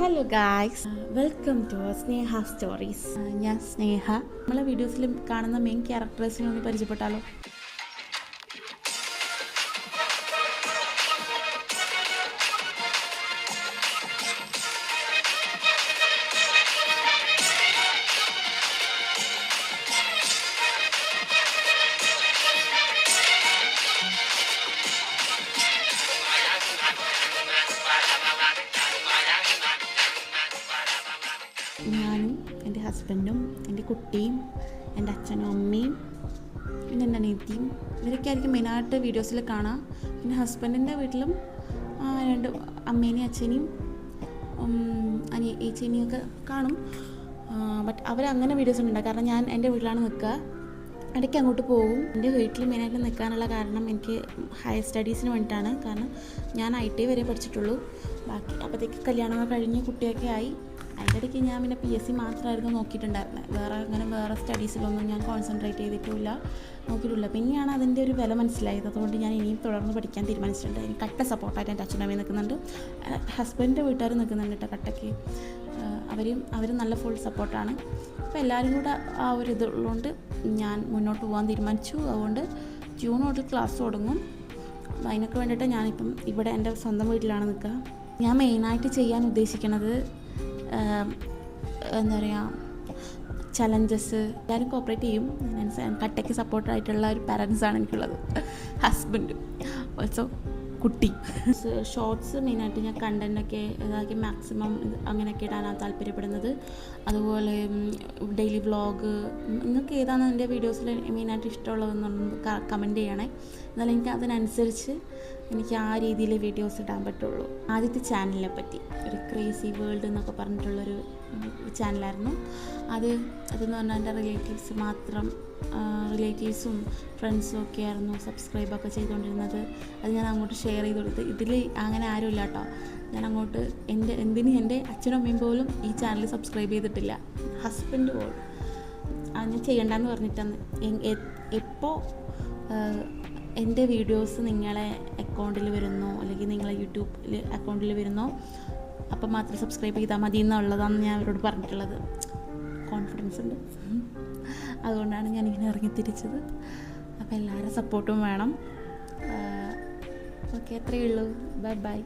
Hello guys, welcome to Sneha stories. ഞാൻ സ്നേഹ. നമ്മളെ വീഡിയോസിൽ കാണുന്ന മെയിൻ ക്യാരക്ടേഴ്സിനെ ഒന്ന് പരിചയപ്പെട്ടാലോ? ഞാനും എൻ്റെ ഹസ്ബൻഡും എൻ്റെ കുട്ടിയും എൻ്റെ അച്ഛനും അമ്മയും പിന്നെ എൻ്റെ അനിയത്തിയും ഇവരൊക്കെ ആയിരിക്കും മെയിനായിട്ട് വീഡിയോസിൽ കാണാം. പിന്നെ ഹസ്ബൻഡിൻ്റെ വീട്ടിലും രണ്ട് അമ്മേനെയും അച്ഛനെയും ഏച്ചീനെയും ഒക്കെ കാണും. ബട്ട് അവരങ്ങനെ വീഡിയോസ് ഉണ്ടാകും. കാരണം ഞാൻ എൻ്റെ വീട്ടിലാണ് നിൽക്കുക. ഇടയ്ക്ക് അങ്ങോട്ട് പോകും. എൻ്റെ വീട്ടിൽ മെയിനായിട്ട് നിൽക്കാനുള്ള കാരണം എനിക്ക് ഹയർ സ്റ്റഡീസിന് വേണ്ടിയിട്ടാണ്. കാരണം ഞാൻ IT വരെ പഠിച്ചിട്ടുള്ളൂ. ബാക്കി അപ്പോഴത്തേക്ക് കല്യാണമൊക്കെ കഴിഞ്ഞ് കുട്ടിയൊക്കെ ആയി. അതിൻ്റെ ഇടയ്ക്ക് ഞാൻ പിന്നെ PSC മാത്രമായിരുന്നു നോക്കിയിട്ടുണ്ടായിരുന്നത്. വേറെ സ്റ്റഡീസിലൊന്നും ഞാൻ കോൺസെൻട്രേറ്റ് ചെയ്തിട്ടില്ല, നോക്കിയിട്ടില്ല. പിന്നെയാണ് അതിൻ്റെ ഒരു വില മനസ്സിലായത്. അതുകൊണ്ട് ഞാൻ ഇനിയും തുടർന്ന് പഠിക്കാൻ തീരുമാനിച്ചിട്ടുണ്ട്. എനിക്ക് കട്ട സപ്പോർട്ടായിട്ട് എൻ്റെ അച്ഛനമ്മയും നിൽക്കുന്നുണ്ട്, ഹസ്ബൻഡിൻ്റെ വീട്ടുകാർ നിൽക്കുന്നുണ്ട് കേട്ടോ കട്ടയ്ക്ക്. അവരും നല്ല ഫുൾ സപ്പോർട്ടാണ്. അപ്പോൾ എല്ലാവരും കൂടെ ആ ഒരു ഇതുള്ളതുകൊണ്ട് ഞാൻ മുന്നോട്ട് പോകാൻ തീരുമാനിച്ചു. അതുകൊണ്ട് ജൂൺ തൊട്ട് ക്ലാസ് തുടങ്ങും. അതിനൊക്കെ വേണ്ടിയിട്ട് ഞാനിപ്പം ഇവിടെ എൻ്റെ സ്വന്തം വീട്ടിലാണ് നിൽക്കുക. ഞാൻ മെയിനായിട്ട് ചെയ്യാൻ ഉദ്ദേശിക്കുന്നത് എന്താ പറയുക, ചലഞ്ചസ്. എല്ലാവരും കോപ്പറേറ്റ് ചെയ്യും. കട്ടയ്ക്ക് സപ്പോർട്ടായിട്ടുള്ള ഒരു പാരൻസാണ് എനിക്കുള്ളത്, ഹസ്ബൻഡ്, ഓൾസോ കുട്ടി. ഷോർട്സ് മെയിനായിട്ട് ഞാൻ കണ്ടൻറ്റൊക്കെ ഇതാക്കി മാക്സിമം അങ്ങനെയൊക്കെ ഇടാനാണ് താല്പര്യപ്പെടുന്നത്. അതുപോലെ ഡെയിലി വ്ളോഗ്, നിങ്ങൾക്ക് ഏതാണ് എൻ്റെ വീഡിയോസിൽ മെയിനായിട്ട് ഇഷ്ടമുള്ളതെന്നൊന്ന് കമൻറ്റ് ചെയ്യണേ. എന്നാലും എനിക്ക് അതിനനുസരിച്ച് എനിക്ക് ആ രീതിയിൽ വീഡിയോസ് ഇടാൻ പറ്റുള്ളൂ. ആദ്യത്തെ ചാനലിനെ പറ്റി ഒരു ക്രേസി വേൾഡ് എന്നൊക്കെ പറഞ്ഞിട്ടുള്ളൊരു ചാനലായിരുന്നു. അതെന്ന് പറഞ്ഞാൽ എൻ്റെ റിലേറ്റീവ്സും ഫ്രണ്ട്സും ഒക്കെ ആയിരുന്നു സബ്സ്ക്രൈബൊക്കെ ചെയ്തുകൊണ്ടിരുന്നത്. അത് ഞാൻ അങ്ങോട്ട് ഷെയർ ചെയ്ത് കൊടുത്ത്. ഇതിൽ അങ്ങനെ ആരുമില്ല കേട്ടോ. ഞാൻ അങ്ങോട്ട് എൻ്റെ അച്ഛനും അമ്മയും പോലും ഈ ചാനൽ സബ്സ്ക്രൈബ് ചെയ്തിട്ടില്ല, ഹസ്ബൻഡ് പോലും. അത് ഞാൻ ചെയ്യണ്ടെന്ന് പറഞ്ഞിട്ടാണ്. എപ്പോൾ എൻ്റെ വീഡിയോസ് നിങ്ങളെ അക്കൗണ്ടിൽ വരുന്നോ അല്ലെങ്കിൽ നിങ്ങളെ യൂട്യൂബിൽ അക്കൗണ്ടിൽ വരുന്നോ അപ്പം മാത്രം സബ്സ്ക്രൈബ് ചെയ്താൽ മതി എന്നുള്ളതാണ് ഞാൻ അവരോട് പറഞ്ഞിട്ടുള്ളത്. കോൺഫിഡൻസ് ഉണ്ട്, അതുകൊണ്ടാണ് ഞാനിങ്ങനെ ഇറങ്ങിത്തിരിച്ചത്. അപ്പോൾ എല്ലാവരും സപ്പോർട്ടും വേണം. ഓക്കെ, അത്രയേ ഉള്ളൂ. ബൈ.